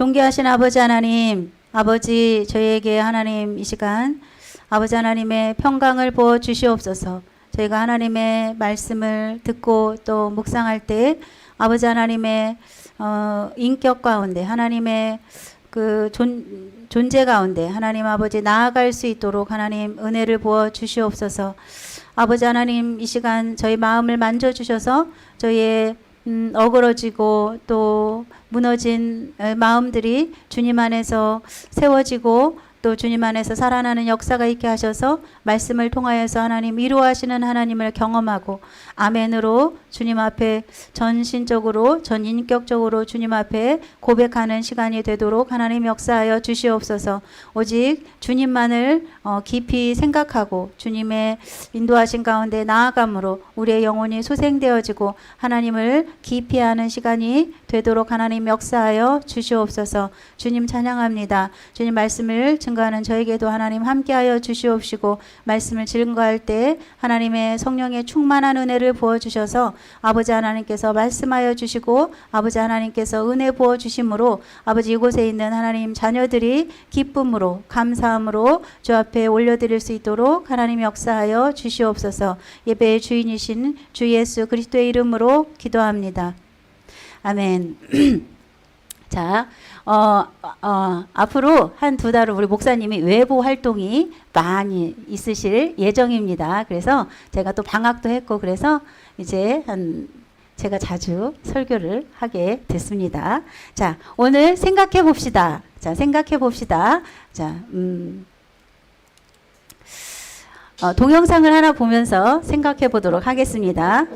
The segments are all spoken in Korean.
존귀하신 아버지 하나님, 아버지 저희에게 하나님 이 시간 아버지 하나님의 평강을 부어 주시옵소서. 저희가 하나님의 말씀을 듣고 또 묵상할 때 아버지 하나님의 인격 가운데 하나님의 그 존재 가운데 하나님 아버지 나아갈 수 있도록 하나님 은혜를 부어 주시옵소서. 아버지 하나님 이 시간 저희 마음을 만져주셔서 저희의 어그러지고 또 무너진 마음들이 주님 안에서 세워지고 또 주님 안에서 살아나는 역사가 있게 하셔서 말씀을 통하여서 하나님 위로하시는 하나님을 경험하고 아멘으로 주님 앞에 전신적으로 전인격적으로 주님 앞에 고백하는 시간이 되도록 하나님 역사하여 주시옵소서. 오직 주님만을 깊이 생각하고 주님의 인도하신 가운데 나아감으로 우리의 영혼이 소생되어지고 하나님을 깊이 아는 시간이 되도록 하나님 역사하여 주시옵소서. 주님 찬양합니다. 주님 말씀을 증거하는 저에게도 하나님 함께하여 주시옵시고 말씀을 증거할 때 하나님의 성령의 충만한 은혜를 부어주셔서 아버지 하나님께서 말씀하여 주시고 아버지 하나님께서 은혜 부어주심으로 아버지 이곳에 있는 하나님 자녀들이 기쁨으로 감사함으로 주 앞에 올려드릴 수 있도록 하나님 역사하여 주시옵소서. 예배의 주인이신 주 예수 그리스도의 이름으로 기도합니다. 아멘. 자, 앞으로 한 2달은 우리 목사님이 외부 활동이 많이 있으실 예정입니다. 그래서 제가 또 방학도 했고 그래서 이제 제가 자주 설교를 하게 됐습니다. 자, 오늘 생각해 봅시다. 자, 생각해 봅시다. 자, 동영상을 하나 보면서 생각해 보도록 하겠습니다.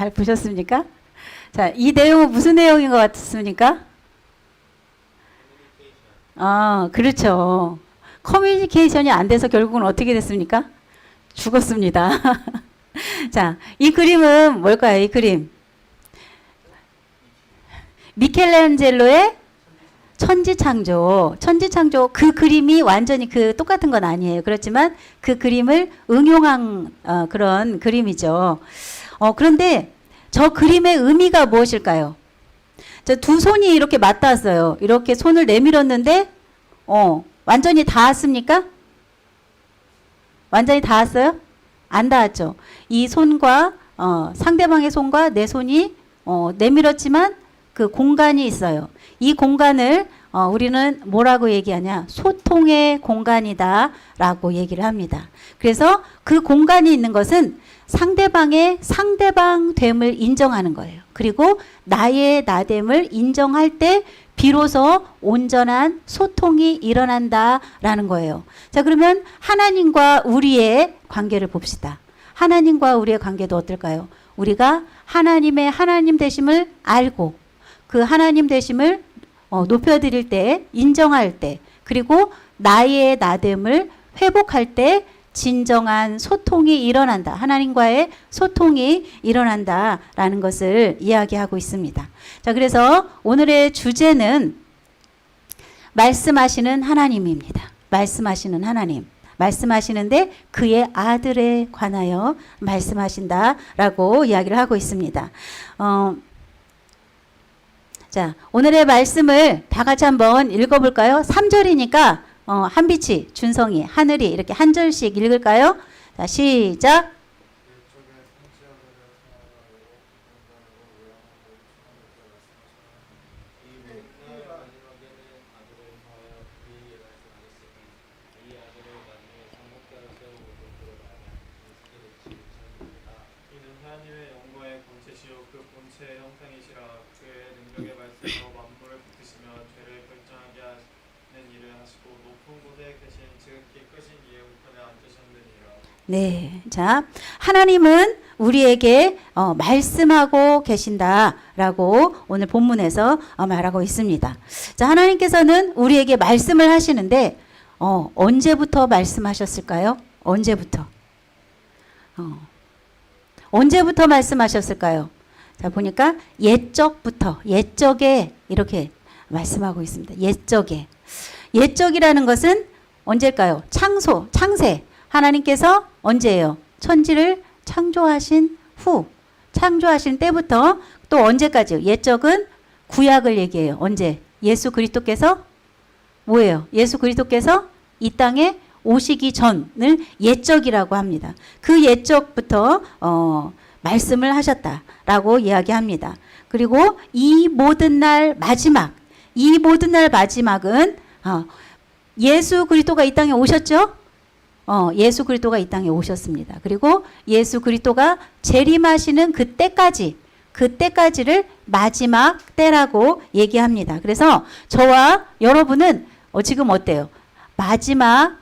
잘 보셨습니까? 자, 이 내용은 무슨 내용인 것 같습니까? 그렇죠. 커뮤니케이션이 안 돼서 결국은 어떻게 됐습니까? 죽었습니다. 자, 이 그림은 뭘까요? 이 그림. 미켈란젤로의 천지창조. 천지창조 그 그림이 완전히 그 똑같은 건 아니에요. 그렇지만 그 그림을 응용한 그런 그림이죠. 그런데 저 그림의 의미가 무엇일까요? 저 두 손이 이렇게 맞닿았어요. 이렇게 손을 내밀었는데 완전히 닿았습니까? 완전히 닿았어요? 안 닿았죠. 이 손과 상대방의 손과 내 손이 내밀었지만 그 공간이 있어요. 이 공간을 우리는 뭐라고 얘기하냐? 소통의 공간이다 라고 얘기를 합니다. 그래서 그 공간이 있는 것은 상대방의 상대방됨을 인정하는 거예요. 그리고 나의 나됨을 인정할 때 비로소 온전한 소통이 일어난다라는 거예요. 자, 그러면 하나님과 우리의 관계를 봅시다. 하나님과 우리의 관계도 어떨까요? 우리가 하나님의 하나님 되심을 알고 그 하나님 되심을 높여드릴 때, 인정할 때, 그리고 나의 나됨을 회복할 때 진정한 소통이 일어난다. 하나님과의 소통이 일어난다라는 것을 이야기하고 있습니다. 자, 그래서 오늘의 주제는 말씀하시는 하나님입니다. 말씀하시는 하나님. 말씀하시는데 그의 아들에 관하여 말씀하신다라고 이야기를 하고 있습니다. 자, 오늘의 말씀을 다 같이 한번 읽어볼까요? 3절이니까 한비치, 준성이, 하늘이 이렇게 한 절씩 읽을까요? 자, 시작. 네, 자, 하나님은 우리에게 말씀하고 계신다라고 오늘 본문에서 말하고 있습니다. 자, 하나님께서는 우리에게 말씀을 하시는데 언제부터 말씀하셨을까요? 언제부터? 언제부터 말씀하셨을까요? 자, 보니까 옛적에 이렇게 말씀하고 있습니다. 옛적이라는 것은 언제일까요? 창세. 하나님께서 언제예요? 천지를 창조하신 후, 창조하신 때부터 또 언제까지요? 옛적은 구약을 얘기해요. 언제? 예수 그리스도께서 뭐예요? 예수 그리스도께서 이 땅에 오시기 전을 옛적이라고 합니다. 그 옛적부터 말씀을 하셨다라고 이야기합니다. 그리고 이 모든 날 마지막은 예수 그리스도가 이 땅에 오셨죠? 예수 그리스도가 이 땅에 오셨습니다. 그리고 예수 그리스도가 재림하시는 그때까지를 마지막 때라고 얘기합니다. 그래서 저와 여러분은 지금 어때요? 마지막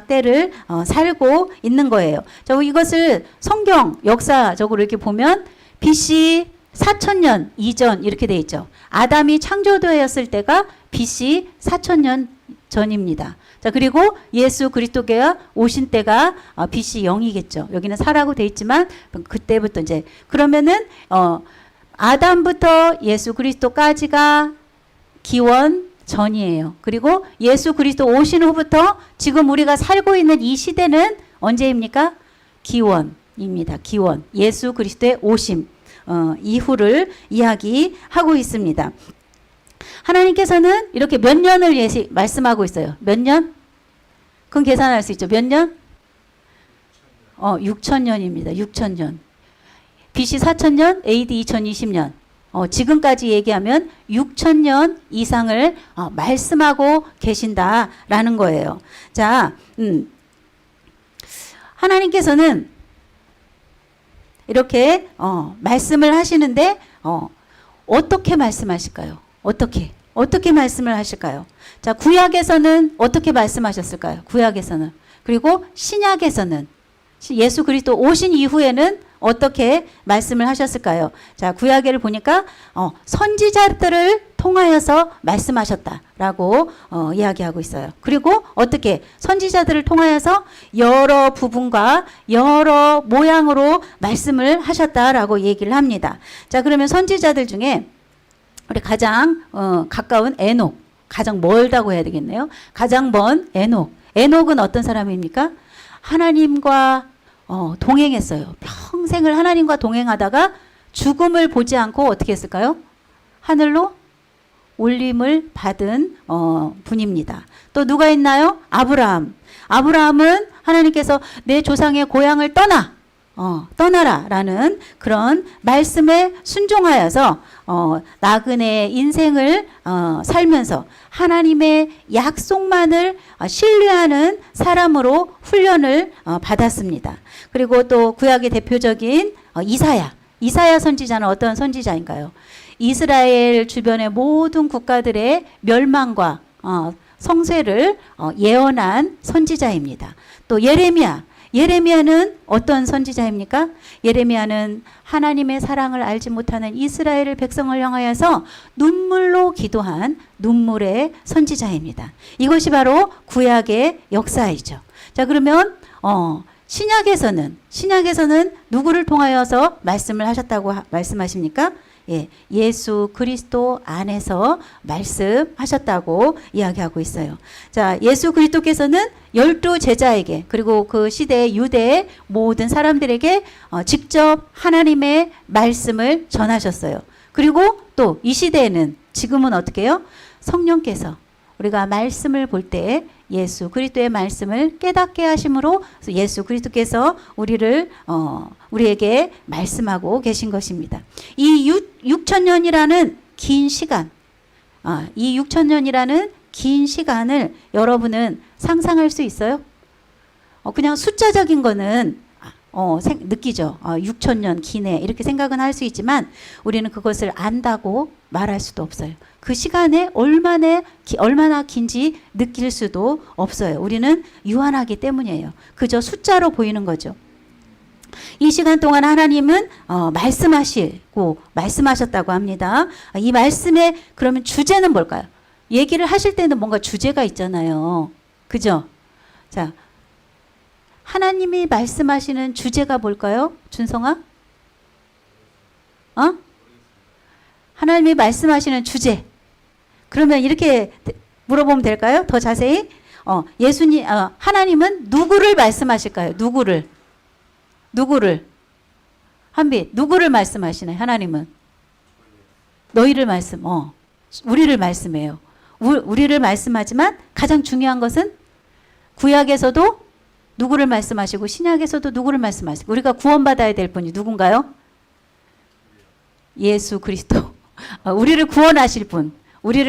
때를 살고 있는 거예요. 이것을 성경 역사적으로 이렇게 보면 BC 4000년 이전 이렇게 돼 있죠. 아담이 창조되었을 때가 BC 4000년 전입니다. 자, 그리고 예수 그리스도가 오신 때가 BC 0이겠죠. 여기는 4라고 돼 있지만 그때부터 이제 그러면은 아담부터 예수 그리스도까지가 기원 전이에요. 그리고 예수 그리스도 오신 후부터 지금 우리가 살고 있는 이 시대는 언제입니까? 기원입니다. 기원. 예수 그리스도의 오심 이후를 이야기하고 있습니다. 하나님께서는 이렇게 몇 년을 말씀하고 있어요. 몇 년? 그건 계산할 수 있죠. 몇 년? 6000년입니다. 6000년. BC 4000년, AD 2020년. 지금까지 얘기하면 6000년 이상을 말씀하고 계신다라는 거예요. 자, 하나님께서는 이렇게 말씀을 하시는데 어떻게 말씀하실까요? 어떻게 말씀을 하실까요? 자, 구약에서는 어떻게 말씀하셨을까요? 구약에서는. 그리고 신약에서는 예수 그리스도 오신 이후에는 어떻게 말씀을 하셨을까요? 자, 구약에를 보니까 선지자들을 통하여서 말씀하셨다라고 이야기하고 있어요. 그리고 어떻게 선지자들을 통하여서 여러 부분과 여러 모양으로 말씀을 하셨다라고 얘기를 합니다. 자, 그러면 선지자들 중에 우리 가장 가까운 에녹, 가장 멀다고 해야 되겠네요. 가장 먼 에녹. 에녹은 어떤 사람입니까? 하나님과 동행했어요. 평생을 하나님과 동행하다가 죽음을 보지 않고 어떻게 했을까요? 하늘로 올림을 받은 분입니다. 또 누가 있나요? 아브라함. 아브라함은 하나님께서 내 조상의 고향을 떠나라 라는 그런 말씀에 순종하여서 나그네 인생을 살면서 하나님의 약속만을 신뢰하는 사람으로 훈련을 받았습니다. 그리고 또 구약의 대표적인 이사야 선지자는 어떤 선지자인가요? 이스라엘 주변의 모든 국가들의 멸망과 성쇠를 예언한 선지자입니다. 또 예레미야는 어떤 선지자입니까? 예레미야는 하나님의 사랑을 알지 못하는 이스라엘 백성을 향하여서 눈물로 기도한 눈물의 선지자입니다. 이것이 바로 구약의 역사이죠. 자, 그러면 신약에서는 누구를 통하여서 말씀을 하셨다고 말씀하십니까? 예, 예수 그리스도 안에서 말씀하셨다고 이야기하고 있어요. 자, 예수 그리스도께서는 12 제자에게 그리고 그 시대의 유대의 모든 사람들에게 직접 하나님의 말씀을 전하셨어요. 그리고 또 이 시대에는 지금은 어떻게 해요? 성령께서 우리가 말씀을 볼 때 예수 그리스도의 말씀을 깨닫게 하심으로 예수 그리스도께서 우리에게 말씀하고 계신 것입니다. 이 6천년이라는 긴 시간, 이 6천년이라는 긴 시간을 여러분은 상상할 수 있어요? 그냥 숫자적인 거는 느끼죠. 6천년 기네 이렇게 생각은 할 수 있지만 우리는 그것을 안다고 말할 수도 없어요. 그 시간에 얼마나 긴지 느낄 수도 없어요. 우리는 유한하기 때문이에요. 그저 숫자로 보이는 거죠. 이 시간 동안 하나님은 말씀하셨다고 합니다. 이 말씀의 그러면 주제는 뭘까요? 얘기를 하실 때는 뭔가 주제가 있잖아요. 그죠? 자, 하나님이 말씀하시는 주제가 뭘까요? 준성아? 하나님이 말씀하시는 주제. 그러면 이렇게 물어보면 될까요? 더 자세히? 하나님은 누구를 말씀하실까요? 누구를? 한빛, 누구를 말씀하시나요? 하나님은? 너희를 우리를 말씀해요. 우리를 말씀하지만 가장 중요한 것은 구약에서도 누구를 말씀하시고 신약에서도 누구를 말씀하시고 우리가 구원받아야 될 분이 누군가요? 예수 그리스도. 우리를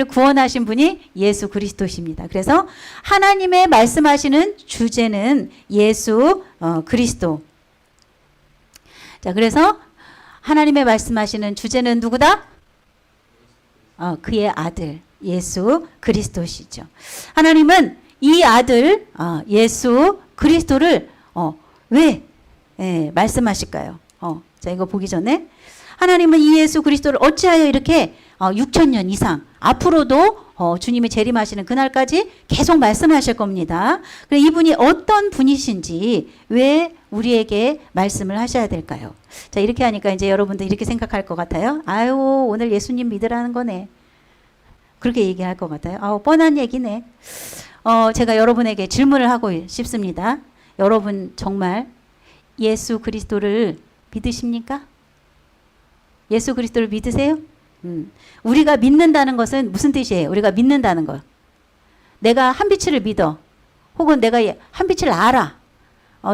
구원하신 분이 예수 그리스도십니다. 그래서 하나님의 말씀하시는 주제는 예수 그리스도. 자, 그래서 하나님의 말씀하시는 주제는 누구다? 그의 아들 예수 그리스도시죠. 하나님은 이 아들 예수 그리스도를 왜 말씀하실까요? 자, 이거 보기 전에 하나님은 이 예수 그리스도를 어찌하여 이렇게 6천년 이상 앞으로도 주님이 재림하시는 그날까지 계속 말씀하실 겁니다. 그래, 이분이 어떤 분이신지 왜 우리에게 말씀을 하셔야 될까요? 자, 이렇게 하니까 이제 여러분들 이렇게 생각할 것 같아요. 아유, 오늘 예수님 믿으라는 거네. 그렇게 얘기할 것 같아요. 뻔한 얘기네. 제가 여러분에게 질문을 하고 싶습니다. 여러분 정말 예수 그리스도를 믿으십니까? 예수 그리스도를 믿으세요? 우리가 믿는다는 것은 무슨 뜻이에요? 우리가 믿는다는 거. 내가 한빛을 믿어. 혹은 내가 한빛을 알아.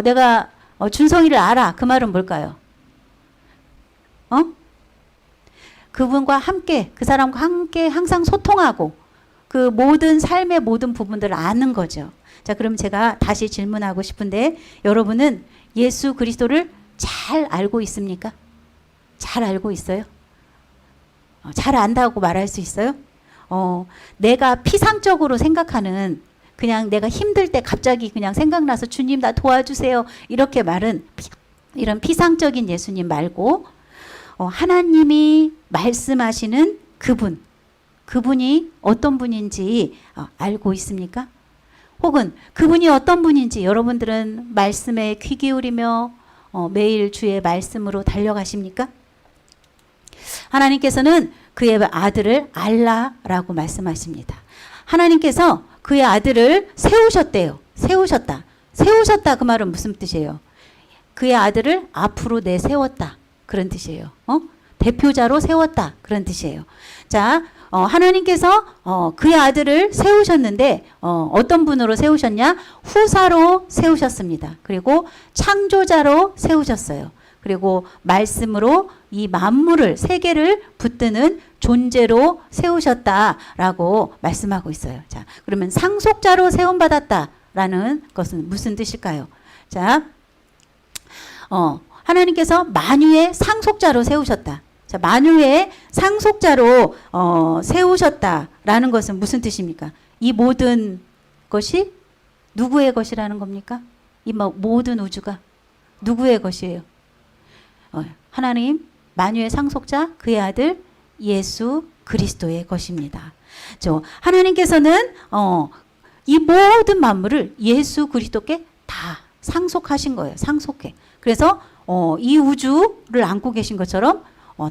내가 준성이를 알아. 그 말은 뭘까요? 그분과 함께, 그 사람과 함께 항상 소통하고 그 모든 삶의 모든 부분들을 아는 거죠. 자, 그럼 제가 다시 질문하고 싶은데 여러분은 예수 그리스도를 잘 알고 있습니까? 잘 알고 있어요? 잘 안다고 말할 수 있어요? 내가 피상적으로 생각하는 그냥 내가 힘들 때 갑자기 그냥 생각나서 주님 나 도와주세요 이렇게 말은 이런 피상적인 예수님 말고 하나님이 말씀하시는 그분이 어떤 분인지 알고 있습니까? 혹은 그분이 어떤 분인지 여러분들은 말씀에 귀 기울이며 매일 주의 말씀으로 달려가십니까? 하나님께서는 그의 아들을 알라라고 말씀하십니다. 하나님께서 그의 아들을 세우셨대요. 세우셨다 그 말은 무슨 뜻이에요? 그의 아들을 앞으로 내세웠다 그런 뜻이에요. 대표자로 세웠다 그런 뜻이에요. 자, 하나님께서 그의 아들을 세우셨는데 어떤 분으로 세우셨냐? 후사로 세우셨습니다. 그리고 창조자로 세우셨어요. 그리고 말씀으로 이 만물을 세계를 붙드는 존재로 세우셨다라고 말씀하고 있어요. 자, 그러면 상속자로 세움받았다라는 것은 무슨 뜻일까요? 자, 하나님께서 만유의 상속자로 세우셨다. 자, 만유의 상속자로 세우셨다라는 것은 무슨 뜻입니까? 이 모든 것이 누구의 것이라는 겁니까? 이 모든 우주가 누구의 것이에요? 하나님 만유의 상속자 그의 아들 예수 그리스도의 것입니다. 하나님께서는 이 모든 만물을 예수 그리스도께 다 상속하신 거예요. 상속해. 그래서 이 우주를 안고 계신 것처럼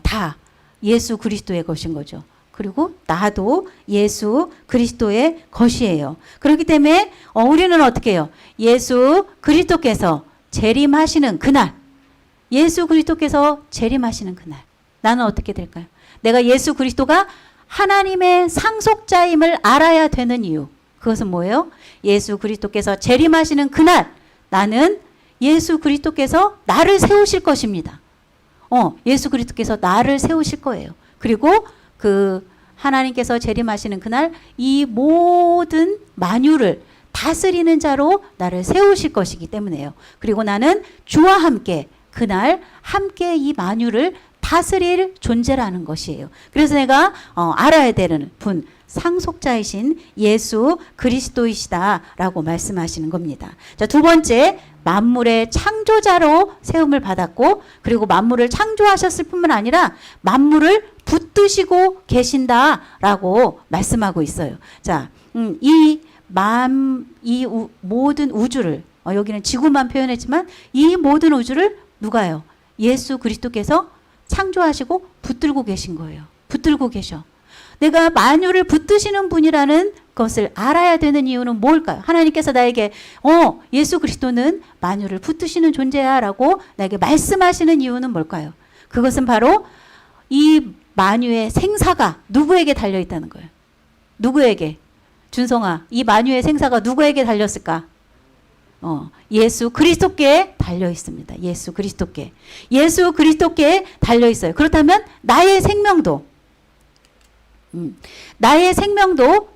다 예수 그리스도의 것인 거죠. 그리고 나도 예수 그리스도의 것이에요. 그렇기 때문에 우리는 어떻게 해요? 예수 그리스도께서 재림하시는 그날, 예수 그리스도께서 재림하시는 그날, 나는 어떻게 될까요? 내가 예수 그리스도가 하나님의 상속자임을 알아야 되는 이유, 그것은 뭐예요? 예수 그리스도께서 재림하시는 그날, 나는 예수 그리스도께서 나를 세우실 것입니다. 예수 그리스도께서 나를 세우실 거예요. 그리고 그 하나님께서 재림하시는 그날 이 모든 만유를 다스리는 자로 나를 세우실 것이기 때문에요. 그리고 나는 주와 함께 그날 함께 이 만유를 다스릴 존재라는 것이에요. 그래서 내가 알아야 되는 분, 상속자이신 예수 그리스도이시다라고 말씀하시는 겁니다. 자, 두 번째, 만물의 창조자로 세움을 받았고, 그리고 만물을 창조하셨을 뿐만 아니라 만물을 붙드시고 계신다라고 말씀하고 있어요. 자, 이 모든 우주를, 여기는 지구만 표현했지만 이 모든 우주를 누가요? 예수 그리스도께서 창조하시고 붙들고 계신 거예요. 붙들고 계셔. 내가 만유를 붙드시는 분이라는 것을 알아야 되는 이유는 뭘까요? 하나님께서 나에게 예수 그리스도는 만유를 붙드시는 존재야 라고 나에게 말씀하시는 이유는 뭘까요? 그것은 바로 이 만유의 생사가 누구에게 달려있다는 거예요. 누구에게? 준성아, 이 만유의 생사가 누구에게 달렸을까? 예수 그리스도께 달려 있습니다. 예수 그리스도께. 예수 그리스도께 달려 있어요. 그렇다면 나의 생명도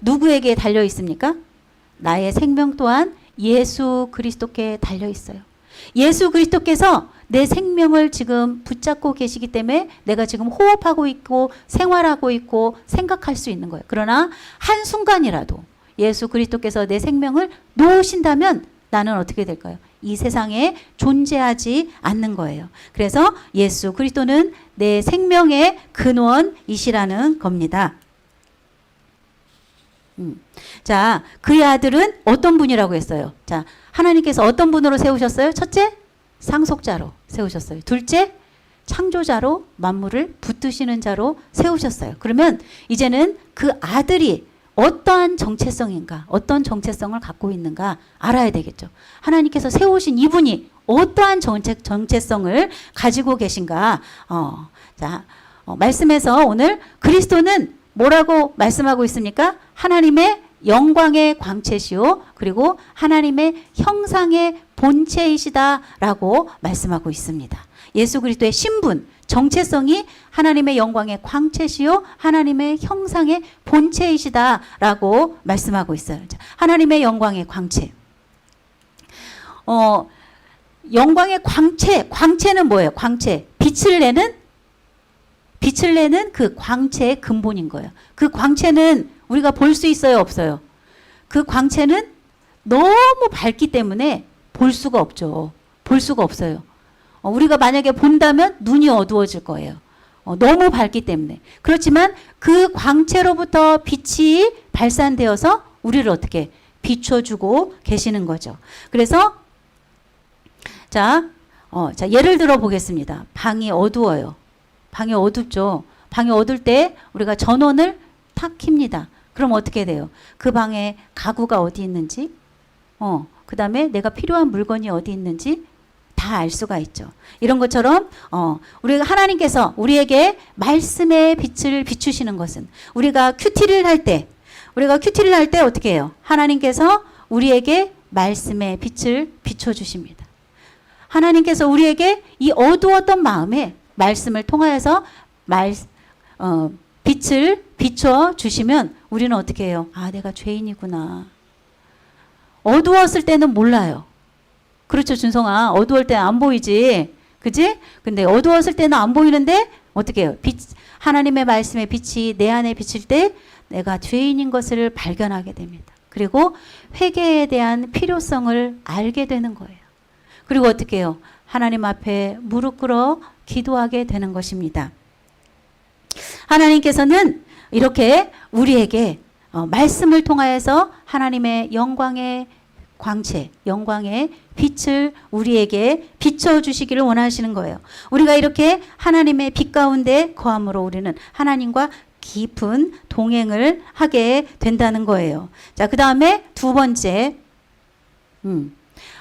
누구에게 달려 있습니까? 나의 생명 또한 예수 그리스도께 달려 있어요. 예수 그리스도께서 내 생명을 지금 붙잡고 계시기 때문에 내가 지금 호흡하고 있고 생활하고 있고 생각할 수 있는 거예요. 그러나 한순간이라도 예수 그리스도께서 내 생명을 놓으신다면 나는 어떻게 될까요? 이 세상에 존재하지 않는 거예요. 그래서 예수 그리스도는 내 생명의 근원이시라는 겁니다. 자, 그의 아들은 어떤 분이라고 했어요? 자, 하나님께서 어떤 분으로 세우셨어요? 첫째, 상속자로 세우셨어요. 둘째, 창조자로 만물을 붙드시는 자로 세우셨어요. 그러면 이제는 그 아들이 어떠한 정체성인가, 어떤 정체성을 갖고 있는가 알아야 되겠죠. 하나님께서 세우신 이분이 어떠한 정체성을 가지고 계신가. 자, 말씀에서 오늘 그리스도는 뭐라고 말씀하고 있습니까? 하나님의 영광의 광채시오, 그리고 하나님의 형상의 본체이시다라고 말씀하고 있습니다. 예수 그리스도의 신분, 정체성이 하나님의 영광의 광채시요 하나님의 형상의 본체이시다라고 말씀하고 있어요. 하나님의 영광의 광채. 영광의 광채는 뭐예요? 광채. 빛을 내는 그 광채의 근본인 거예요. 그 광채는 우리가 볼 수 있어요, 없어요? 그 광채는 너무 밝기 때문에 볼 수가 없죠. 볼 수가 없어요. 우리가 만약에 본다면 눈이 어두워질 거예요. 너무 밝기 때문에. 그렇지만 그 광채로부터 빛이 발산되어서 우리를 어떻게 비춰주고 계시는 거죠. 그래서 자 예를 들어 보겠습니다. 방이 어두워요. 방이 어둡죠. 방이 어두울 때 우리가 전원을 탁 킵니다. 그럼 어떻게 돼요? 그 방에 가구가 어디 있는지, 그 다음에 내가 필요한 물건이 어디 있는지 다 알 수가 있죠. 이런 것처럼 우리가 하나님께서 우리에게 말씀의 빛을 비추시는 것은 우리가 큐티를 할 때 어떻게 해요? 하나님께서 우리에게 말씀의 빛을 비춰주십니다. 하나님께서 우리에게 이 어두웠던 마음에 말씀을 통하여서 빛을 비춰주시면 우리는 어떻게 해요? 아, 내가 죄인이구나. 어두웠을 때는 몰라요. 그렇죠, 준성아. 어두울 때 안 보이지. 그지? 근데 어두웠을 때는 안 보이는데 어떻게 해요? 하나님의 말씀의 빛이 내 안에 비칠 때 내가 죄인인 것을 발견하게 됩니다. 그리고 회개에 대한 필요성을 알게 되는 거예요. 그리고 어떻게 해요? 하나님 앞에 무릎 꿇어 기도하게 되는 것입니다. 하나님께서는 이렇게 우리에게 말씀을 통하여서 하나님의 영광의 광채, 영광의 빛을 우리에게 비춰주시기를 원하시는 거예요. 우리가 이렇게 하나님의 빛 가운데 거함으로 우리는 하나님과 깊은 동행을 하게 된다는 거예요. 자, 그 다음에 두 번째,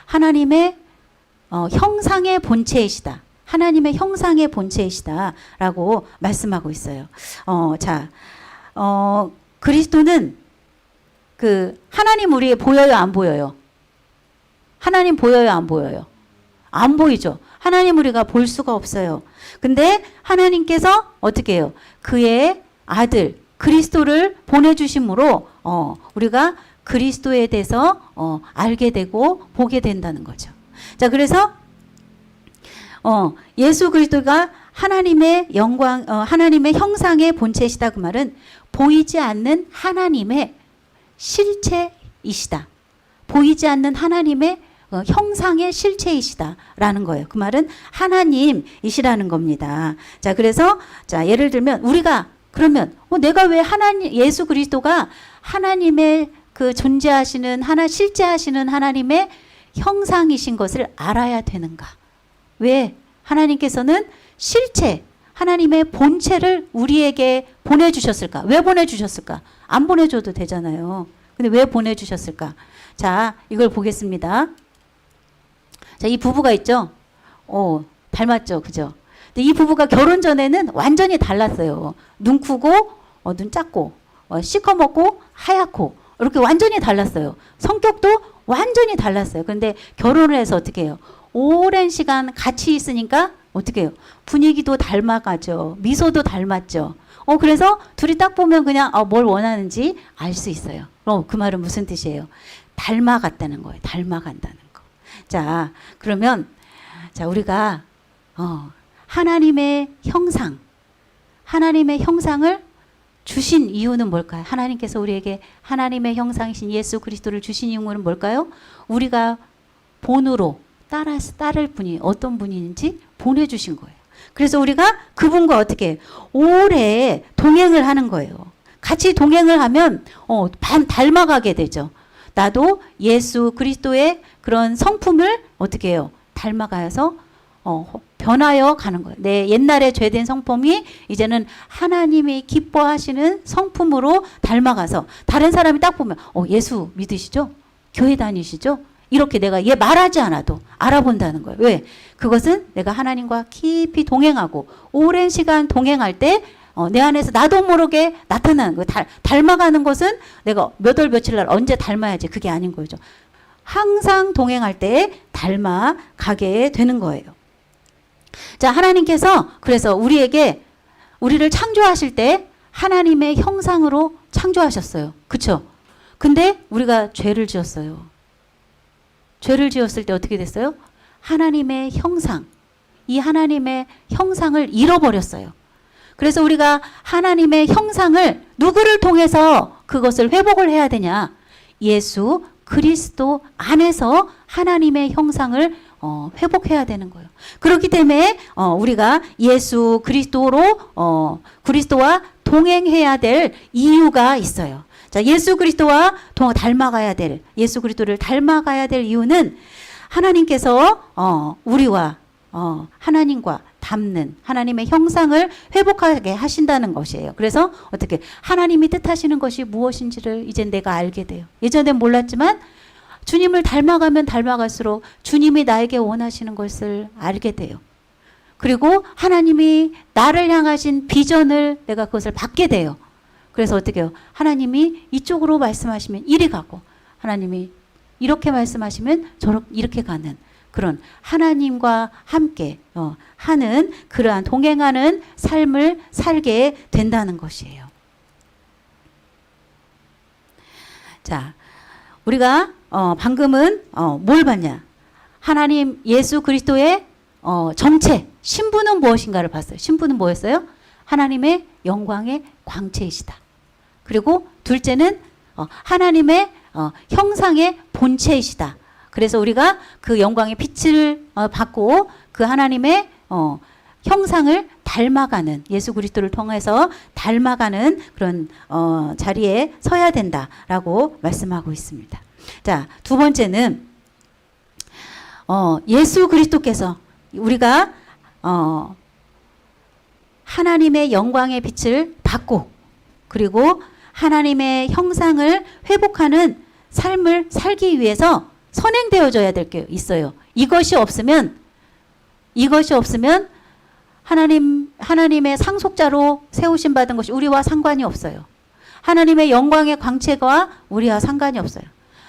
하나님의 형상의 본체이시다. 하나님의 형상의 본체이시다 라고 말씀하고 있어요. 그리스도는 하나님 우리에게 보여요, 안 보여요? 하나님 보여요, 안 보여요? 안 보이죠. 하나님 우리가 볼 수가 없어요. 근데 하나님께서 어떻게 해요? 그의 아들 그리스도를 보내주심으로 우리가 그리스도에 대해서 알게 되고 보게 된다는 거죠. 자, 그래서 예수 그리스도가 하나님의 영광, 하나님의 형상의 본체이시다. 그 말은 보이지 않는 하나님의 실체이시다. 보이지 않는 하나님의 형상의 실체이시다라는 거예요. 그 말은 하나님이시라는 겁니다. 자, 그래서 예를 들면 우리가 그러면 내가 왜 예수 그리스도가 하나님의 그 존재하시는 실제하시는 하나님의 형상이신 것을 알아야 되는가? 왜 하나님께서는 실체, 하나님의 본체를 우리에게 보내주셨을까? 왜 보내주셨을까? 안 보내줘도 되잖아요. 근데 왜 보내주셨을까? 자, 이걸 보겠습니다. 자, 이 부부가 있죠? 닮았죠? 그죠? 근데 이 부부가 결혼 전에는 완전히 달랐어요. 눈 크고, 눈 작고, 시커멓고, 하얗고, 이렇게 완전히 달랐어요. 성격도 완전히 달랐어요. 근데 결혼을 해서 어떻게 해요? 오랜 시간 같이 있으니까 어떻게 해요? 분위기도 닮아가죠. 미소도 닮았죠. 그래서 둘이 딱 보면 그냥 뭘 원하는지 알 수 있어요. 그 말은 무슨 뜻이에요? 닮아갔다는 거예요. 닮아간다는 거. 자, 그러면 우리가 하나님의 형상을 주신 이유는 뭘까요? 하나님께서 우리에게 하나님의 형상이신 예수 그리스도를 주신 이유는 뭘까요? 우리가 본으로 따를 분이 어떤 분인지 보내주신 거예요. 그래서 우리가 그분과 어떻게 오래 동행을 하는 거예요. 같이 동행을 하면 닮아가게 되죠. 나도 예수 그리스도의 그런 성품을 어떻게 해요? 닮아가서 변하여 가는 거예요. 내 옛날에 죄된 성품이 이제는 하나님이 기뻐하시는 성품으로 닮아가서 다른 사람이 딱 보면 예수 믿으시죠? 교회 다니시죠? 이렇게 내가 얘 말하지 않아도 알아본다는 거예요. 왜? 그것은 내가 하나님과 깊이 동행하고 오랜 시간 동행할 때 내 안에서 나도 모르게 나타나는 거예요. 닮아가는 것은 내가 몇 월 며칠 날 언제 닮아야지 그게 아닌 거죠. 항상 동행할 때 닮아가게 되는 거예요. 자, 하나님께서 그래서 우리를 창조하실 때 하나님의 형상으로 창조하셨어요. 그쵸? 근데 우리가 죄를 지었어요. 죄를 지었을 때 어떻게 됐어요? 하나님의 형상, 이 하나님의 형상을 잃어버렸어요. 그래서 우리가 하나님의 형상을 누구를 통해서 그것을 회복을 해야 되냐? 예수 그리스도 안에서 하나님의 형상을 회복해야 되는 거예요. 그렇기 때문에 우리가 예수 그리스도로 그리스도와 동행해야 될 이유가 있어요. 자, 예수 그리스도와 닮아가야 될, 예수 그리스도를 닮아가야 될 이유는 하나님께서 우리와 하나님과 닮는 하나님의 형상을 회복하게 하신다는 것이에요. 그래서 어떻게 하나님이 뜻하시는 것이 무엇인지를 이제 내가 알게 돼요. 예전엔 몰랐지만 주님을 닮아가면 닮아갈수록 주님이 나에게 원하시는 것을 알게 돼요. 그리고 하나님이 나를 향하신 비전을 내가 그것을 받게 돼요. 그래서 어떻게 해요? 하나님이 이쪽으로 말씀하시면 이리 가고, 하나님이 이렇게 말씀하시면 이렇게 가는 그런 하나님과 함께 하는 그러한 동행하는 삶을 살게 된다는 것이에요. 자, 우리가 방금은 뭘 봤냐? 하나님 예수 그리스도의 정체, 신분은 무엇인가를 봤어요. 신분은 뭐였어요? 하나님의 영광의 광채이시다. 그리고 둘째는 하나님의 형상의 본체이시다. 그래서 우리가 그 영광의 빛을 받고 그 하나님의 형상을 닮아가는, 예수 그리스도를 통해서 닮아가는 그런 자리에 서야 된다라고 말씀하고 있습니다. 자, 두 번째는 예수 그리스도께서 우리가 하나님의 영광의 빛을 받고 그리고 하나님의 형상을 회복하는 삶을 살기 위해서 선행되어져야 될 게 있어요. 이것이 없으면 하나님의 상속자로 세우심 받은 것이 우리와 상관이 없어요. 하나님의 영광의 광채가 우리와 상관이 없어요.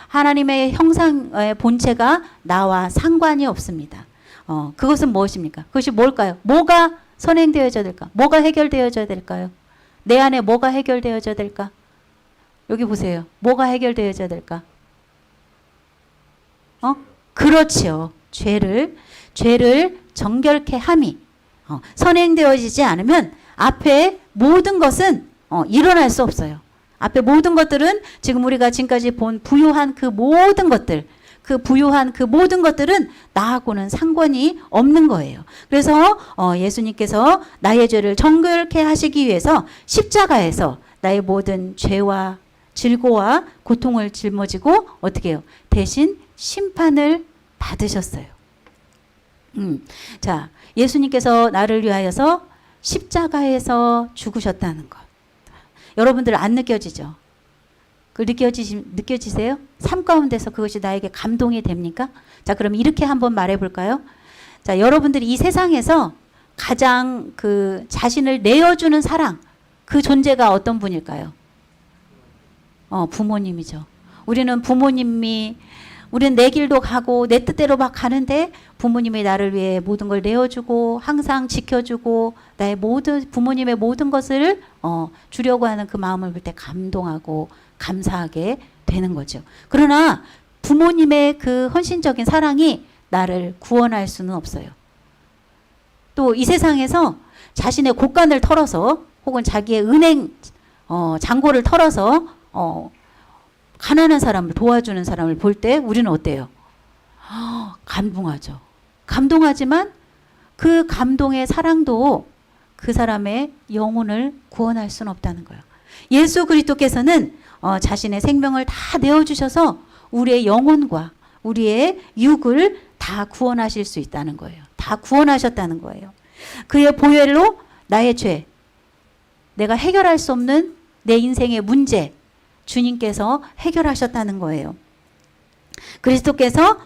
하나님의 형상의 본체가 나와 상관이 없습니다. 그것은 무엇입니까? 그것이 뭘까요? 뭐가 선행되어져야 될까? 뭐가 해결되어져야 될까요? 내 안에 뭐가 해결되어져야 될까? 여기 보세요. 뭐가 해결되어져야 될까? 그렇지요. 죄를 정결케 함이 선행되어지지 않으면 앞에 모든 것은 일어날 수 없어요. 앞에 모든 것들은 지금 우리가 지금까지 본 부유한 그 모든 것들은 나하고는 상관이 없는 거예요. 그래서 예수님께서 나의 죄를 정결케 하시기 위해서 십자가에서 나의 모든 죄와 질고와 고통을 짊어지고 어떻게 해요? 대신 심판을 받으셨어요. 자, 예수님께서 나를 위하여서 십자가에서 죽으셨다는 것. 여러분들 안 느껴지죠? 느껴지세요? 삶 가운데서 그것이 나에게 감동이 됩니까? 자, 그럼 이렇게 한번 말해 볼까요? 자, 여러분들이 이 세상에서 가장 그 자신을 내어주는 사랑, 그 존재가 어떤 분일까요? 부모님이죠. 우리는 내 길도 가고 내 뜻대로 막 가는데 부모님이 나를 위해 모든 걸 내어주고 항상 지켜주고 부모님의 모든 것을 주려고 하는 그 마음을 볼 때 감동하고 감사하게 되는 거죠. 그러나 부모님의 그 헌신적인 사랑이 나를 구원할 수는 없어요. 또 이 세상에서 자신의 곳간을 털어서 혹은 자기의 은행 잔고를 털어서 가난한 사람을 도와주는 사람을 볼 때 우리는 어때요? 감동하죠. 감동하지만 그 감동의 사랑도 그 사람의 영혼을 구원할 수는 없다는 거예요. 예수 그리스도께서는 자신의 생명을 다 내어주셔서 우리의 영혼과 우리의 육을 다 구원하실 수 있다는 거예요. 다 구원하셨다는 거예요. 그의 보혈로 나의 죄, 내가 해결할 수 없는 내 인생의 문제, 주님께서 해결하셨다는 거예요. 그리스도께서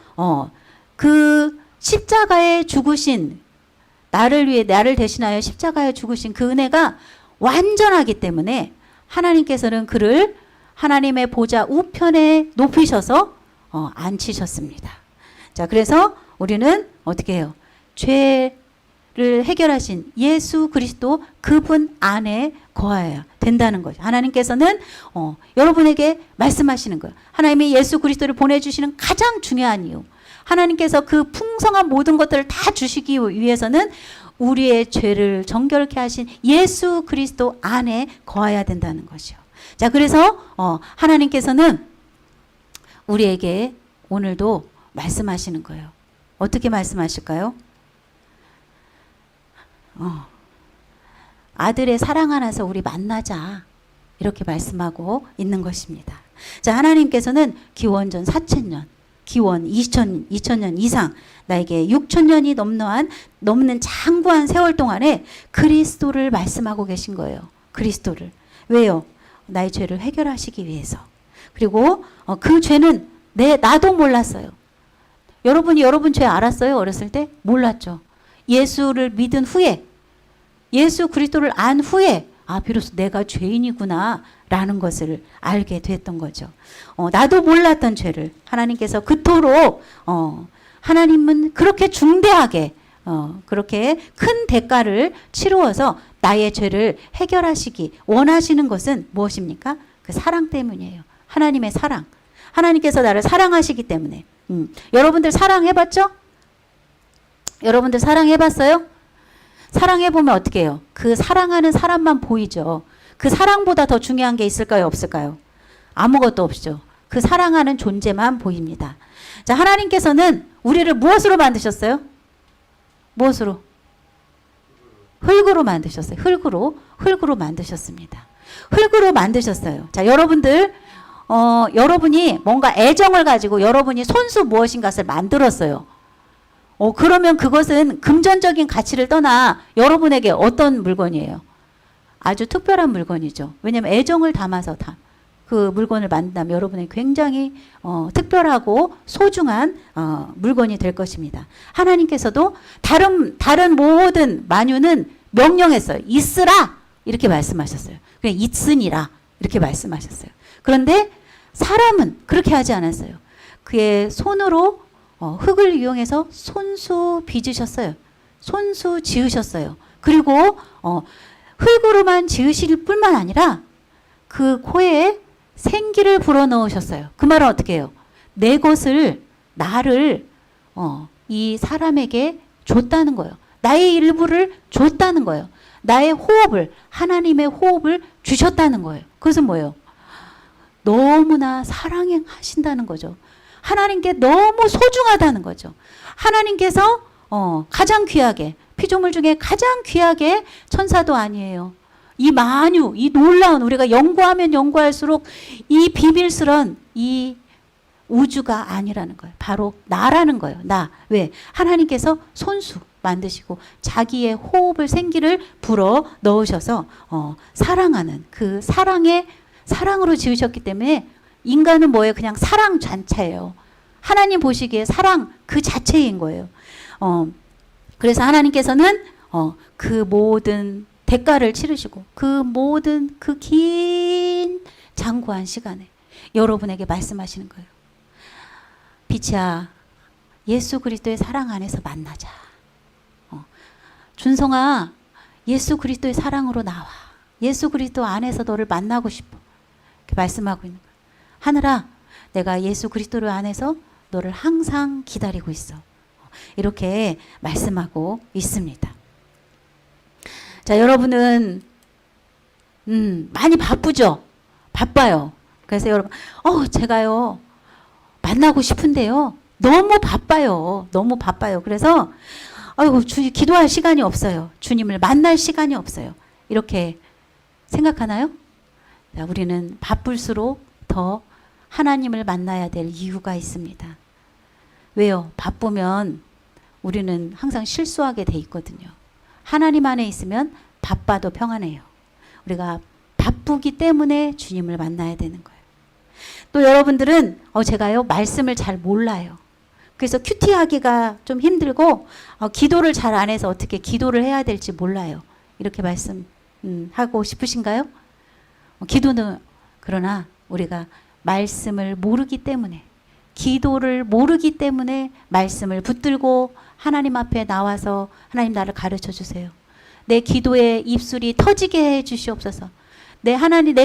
그 십자가에 죽으신, 나를 대신하여 십자가에 죽으신 그 은혜가 완전하기 때문에 하나님께서는 그를 하나님의 보좌 우편에 높이셔서 앉히셨습니다. 자, 그래서 우리는 어떻게 해요? 죄를 해결하신 예수 그리스도 그분 안에 거해야 된다는 거죠. 하나님께서는 여러분에게 말씀하시는 거예요. 하나님이 예수 그리스도를 보내주시는 가장 중요한 이유, 하나님께서 그 풍성한 모든 것들을 다 주시기 위해서는 우리의 죄를 정결케 하신 예수 그리스도 안에 거해야 된다는 것이요. 자, 그래서 하나님께서는 우리에게 오늘도 말씀하시는 거예요. 어떻게 말씀하실까요? 아들의 사랑 안에서 우리 만나자. 이렇게 말씀하고 있는 것입니다. 자, 하나님께서는 기원전 4000년, 기원 2000년 이상, 나에게 6000년이 넘는 장구한 세월 동안에 그리스도를 말씀하고 계신 거예요. 그리스도를. 왜요? 나의 죄를 해결하시기 위해서. 그리고 그 죄는 나도 몰랐어요. 여러분 죄 알았어요? 어렸을 때? 몰랐죠. 예수를 믿은 후에, 예수 그리스도를 안 후에, 비로소 내가 죄인이구나 라는 것을 알게 됐던 거죠. 나도 몰랐던 죄를 하나님께서 그토록 하나님은 그렇게 중대하게 그렇게 큰 대가를 치루어서 나의 죄를 해결하시기 원하시는 것은 무엇입니까? 그 사랑 때문이에요. 하나님의 사랑. 하나님께서 나를 사랑하시기 때문에. 여러분들 사랑해봤죠? 여러분들 사랑해봤어요? 사랑해보면 어떻게 해요? 그 사랑하는 사람만 보이죠. 그 사랑보다 더 중요한 게 있을까요? 없을까요? 아무것도 없죠. 그 사랑하는 존재만 보입니다. 자, 하나님께서는 우리를 무엇으로 만드셨어요? 무엇으로? 흙으로 만드셨어요. 흙으로 만드셨습니다. 흙으로 만드셨어요. 자, 여러분들, 여러분이 뭔가 애정을 가지고 여러분이 손수 무엇인가를 만들었어요. 그러면 그것은 금전적인 가치를 떠나 여러분에게 어떤 물건이에요? 아주 특별한 물건이죠. 왜냐하면 애정을 담아서 그 물건을 만든다면 여러분이 굉장히 특별하고 소중한 물건이 될 것입니다. 하나님께서도 다른 모든 만유는 명령했어요. 있으라 이렇게 말씀하셨어요. 그냥 있으니라 이렇게 말씀하셨어요. 그런데 사람은 그렇게 하지 않았어요. 그의 손으로 흙을 이용해서 손수 빚으셨어요. 손수 지으셨어요. 그리고 흙으로만 지으실 뿐만 아니라 그 코에 생기를 불어넣으셨어요. 그 말은 어떻게 해요? 내 것을, 나를 이 사람에게 줬다는 거예요. 나의 일부를 줬다는 거예요. 나의 호흡을, 하나님의 호흡을 주셨다는 거예요. 그것은 뭐예요? 너무나 사랑하신다는 거죠. 하나님께 너무 소중하다는 거죠. 하나님께서 가장 귀하게, 피조물 중에 가장 귀하게, 천사도 아니에요. 이 만유, 이 놀라운, 우리가 연구하면 연구할수록 이 비밀스런 이 우주가 아니라는 거예요. 바로 나라는 거예요. 나. 왜? 하나님께서 손수 만드시고 자기의 호흡을, 생기를 불어 넣으셔서 사랑하는 그 사랑으로 지으셨기 때문에 인간은 뭐예요? 그냥 사랑 잔차예요. 하나님 보시기에 사랑 그 자체인 거예요. 그래서 하나님께서는 그 모든 대가를 치르시고 그 모든 그 긴 장구한 시간에 여러분에게 말씀하시는 거예요. 빛이야, 예수 그리스도의 사랑 안에서 만나자. 준성아, 예수 그리스도의 사랑으로 나와. 예수 그리스도 안에서 너를 만나고 싶어. 이렇게 말씀하고 있는 거예요. 하늘아, 내가 예수 그리스도 안에서 너를 항상 기다리고 있어. 이렇게 말씀하고 있습니다. 자, 여러분은 많이 바쁘죠? 바빠요. 그래서 여러분, 제가요 만나고 싶은데요 너무 바빠요. 너무 바빠요. 그래서 기도할 시간이 없어요. 주님을 만날 시간이 없어요. 이렇게 생각하나요? 자, 우리는 바쁠수록 더 하나님을 만나야 될 이유가 있습니다. 왜요? 바쁘면 우리는 항상 실수하게 돼 있거든요. 하나님 안에 있으면 바빠도 평안해요. 우리가 바쁘기 때문에 주님을 만나야 되는 거예요. 또 여러분들은 제가요 말씀을 잘 몰라요. 그래서 큐티하기가 좀 힘들고 기도를 잘 안 해서 어떻게 기도를 해야 될지 몰라요. 이렇게 말씀하고 싶으신가요? 기도는 그러나 우리가 말씀을 모르기 때문에, 기도를 모르기 때문에 말씀을 붙들고 하나님 앞에 나와서 하나님 나를 가르쳐 주세요. 내 기도의 입술이 터지게 해 주시옵소서. 내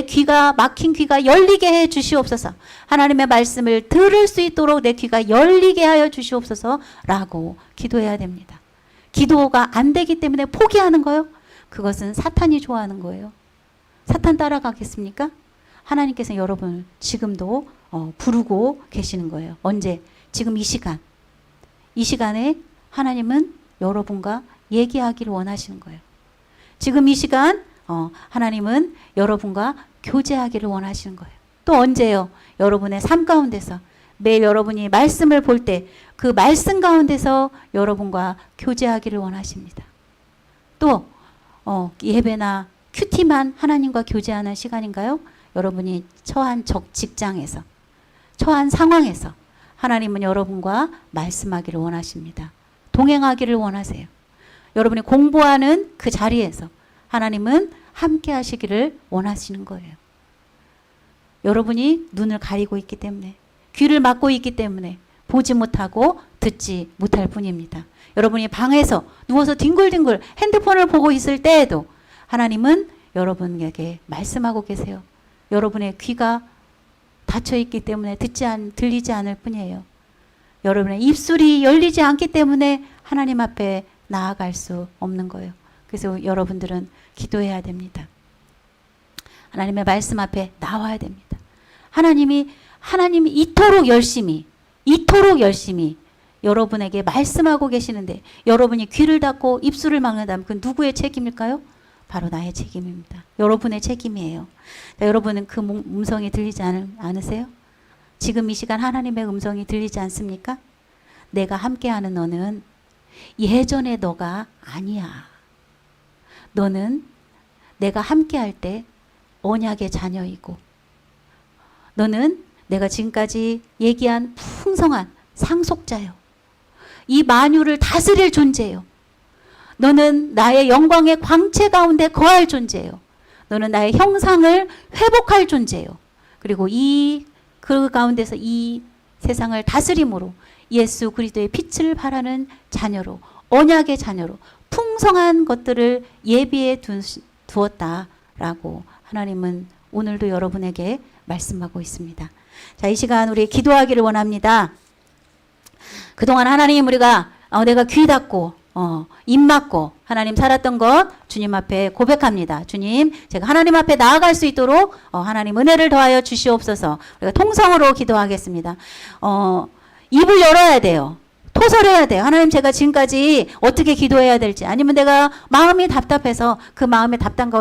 귀가, 막힌 귀가 열리게 해 주시옵소서. 하나님의 말씀을 들을 수 있도록 내 귀가 열리게 하여 주시옵소서 라고 기도해야 됩니다. 기도가 안 되기 때문에 포기하는 거요? 그것은 사탄이 좋아하는 거예요. 사탄 따라가겠습니까? 하나님께서 여러분을 지금도 부르고 계시는 거예요. 언제? 지금 이 시간. 이 시간에 하나님은 여러분과 얘기하기를 원하시는 거예요. 지금 이 시간 하나님은 여러분과 교제하기를 원하시는 거예요. 또 언제요? 여러분의 삶 가운데서 매일 여러분이 말씀을 볼 때 그 말씀 가운데서 여러분과 교제하기를 원하십니다. 또 예배나 큐티만 하나님과 교제하는 시간인가요? 여러분이 처한 직장에서, 처한 상황에서 하나님은 여러분과 말씀하기를 원하십니다. 동행하기를 원하세요. 여러분이 공부하는 그 자리에서 하나님은 함께 하시기를 원하시는 거예요. 여러분이 눈을 가리고 있기 때문에, 귀를 막고 있기 때문에 보지 못하고 듣지 못할 뿐입니다. 여러분이 방에서 누워서 뒹굴뒹굴 핸드폰을 보고 있을 때에도 하나님은 여러분에게 말씀하고 계세요. 여러분의 귀가 닫혀 있기 때문에 들리지 않을 뿐이에요. 여러분의 입술이 열리지 않기 때문에 하나님 앞에 나아갈 수 없는 거예요. 그래서 여러분들은 기도해야 됩니다. 하나님의 말씀 앞에 나와야 됩니다. 하나님이 이토록 열심히 여러분에게 말씀하고 계시는데 여러분이 귀를 닫고 입술을 막는다면 그건 누구의 책임일까요? 바로 나의 책임입니다. 여러분의 책임이에요. 여러분은 그 음성이 들리지 않으세요? 지금 이 시간 하나님의 음성이 들리지 않습니까? 내가 함께하는 너는 예전의 너가 아니야. 너는 내가 함께할 때 언약의 자녀이고, 너는 내가 지금까지 얘기한 풍성한 상속자요. 이 만유를 다스릴 존재요. 너는 나의 영광의 광채 가운데 거할 존재요. 너는 나의 형상을 회복할 존재요. 그리고 그 가운데서 이 세상을 다스림으로 예수 그리스도의 빛을 발하는 자녀로, 언약의 자녀로 풍성한 것들을 예비해 두었다라고 하나님은 오늘도 여러분에게 말씀하고 있습니다. 자, 이 시간 우리 기도하기를 원합니다. 그동안 하나님 우리가 내가 귀 닫고 입 막고 하나님 살았던 것 주님 앞에 고백합니다. 주님, 제가 하나님 앞에 나아갈 수 있도록 하나님 은혜를 더하여 주시옵소서. 우리가 통성으로 기도하겠습니다. 입을 열어야 돼요. 토설해야 돼요. 하나님, 제가 지금까지 어떻게 기도해야 될지, 아니면 내가 마음이 답답해서 그 마음에 답답한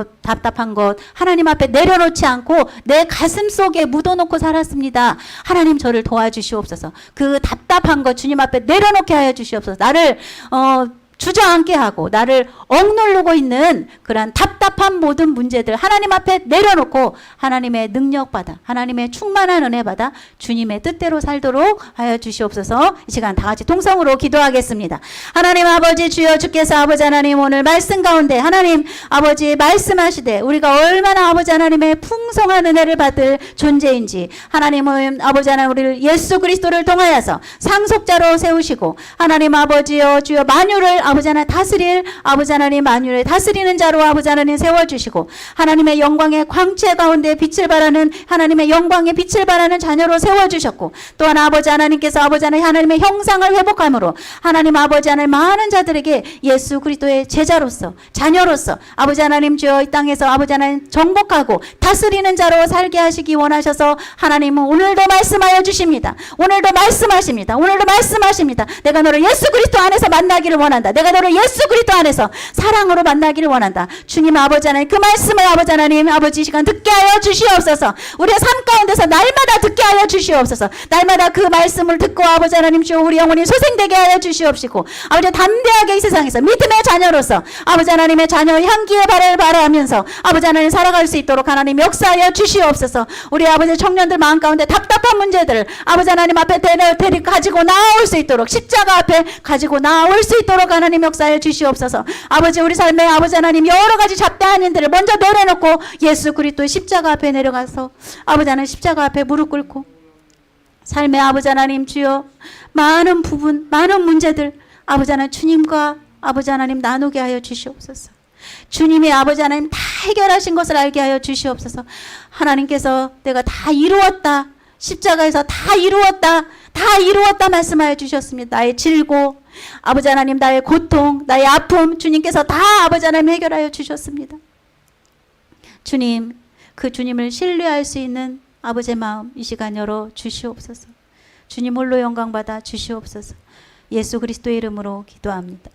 것 하나님 앞에 내려놓지 않고 내 가슴 속에 묻어놓고 살았습니다. 하나님, 저를 도와주시옵소서. 그 답답한 것 주님 앞에 내려놓게 하여 주시옵소서. 나를 주저앉게 하고 나를 억누르고 있는 그러한 답답한 모든 문제들 하나님 앞에 내려놓고 하나님의 능력받아, 하나님의 충만한 은혜받아 주님의 뜻대로 살도록 하여 주시옵소서. 이 시간 다 같이 통성으로 기도하겠습니다. 하나님 아버지, 주여, 주께서 아버지 하나님 오늘 말씀 가운데 하나님 아버지 말씀하시되 우리가 얼마나 아버지 하나님의 풍성한 은혜를 받을 존재인지, 하나님은 아버지 하나님 우리를 예수 그리스도를 통하여서 상속자로 세우시고, 하나님 아버지여 주여 만유를 아버지 하나님 다스릴 아버지 하나님 만유를 다스리는 자로 아버지 하나님 세워주시고, 하나님의 영광의 광채 가운데 빛을 발하는 하나님의 영광의 빛을 발하는 자녀로 세워주셨고, 또한 아버지 하나님께서 아버지 하나님의 형상을 회복함으로 하나님 아버지 하나님 많은 자들에게 예수 그리스도의 제자로서 자녀로서 아버지 하나님 주여 이 땅에서 아버지 하나님 정복하고 다스리는 자로 살게 하시기 원하셔서 하나님은 오늘도 말씀하여 주십니다. 오늘도 말씀하십니다. 오늘도 말씀하십니다. 내가 너를 예수 그리스도 안에서 만나기를 원한다. 내가 너를 예수 그리스도 안에서 사랑으로 만나기를 원한다. 주님 아버지 하나님, 그 말씀을 아버지 하나님 아버지 시간 듣게 하여 주시옵소서. 우리의 삶 가운데서 날마다 듣게 하여 주시옵소서. 날마다 그 말씀을 듣고 아버지 하나님 주여 우리 영혼이 소생되게 하여 주시옵시고, 아버지 담대하게 이 세상에서 믿음의 자녀로서 아버지 하나님의 자녀 향기의 발을 바라면서 아버지 하나님 살아갈 수 있도록 하나님 역사하여 주시옵소서. 우리 아버지 청년들 마음 가운데 답답한 문제들을 아버지 하나님 앞에 가지고 나올 수 있도록, 십자가 앞에 가지고 나올 수 있도록 하나님 역사해 주시옵소서. 아버지, 우리 삶에 아버지 하나님 여러 가지 잡다한 일들을 먼저 내려놓고 예수 그리스도의 십자가 앞에 내려가서 아버지 하나님 십자가 앞에 무릎 꿇고 삶의 아버지 하나님 주여 많은 부분, 많은 문제들 아버지 하나님 주님과 아버지 하나님 나누게 하여 주시옵소서. 주님이 아버지 하나님 다 해결하신 것을 알게 하여 주시옵소서. 하나님께서 내가 다 이루었다, 십자가에서 다 이루었다, 다 이루었다 말씀하여 주셨습니다. 나의 질고 아버지 하나님, 나의 고통, 나의 아픔 주님께서 다 아버지 하나님 해결하여 주셨습니다. 주님, 그 주님을 신뢰할 수 있는 아버지의 마음 이 시간 열어 주시옵소서. 주님 홀로 영광 받아 주시옵소서. 예수 그리스도의 이름으로 기도합니다.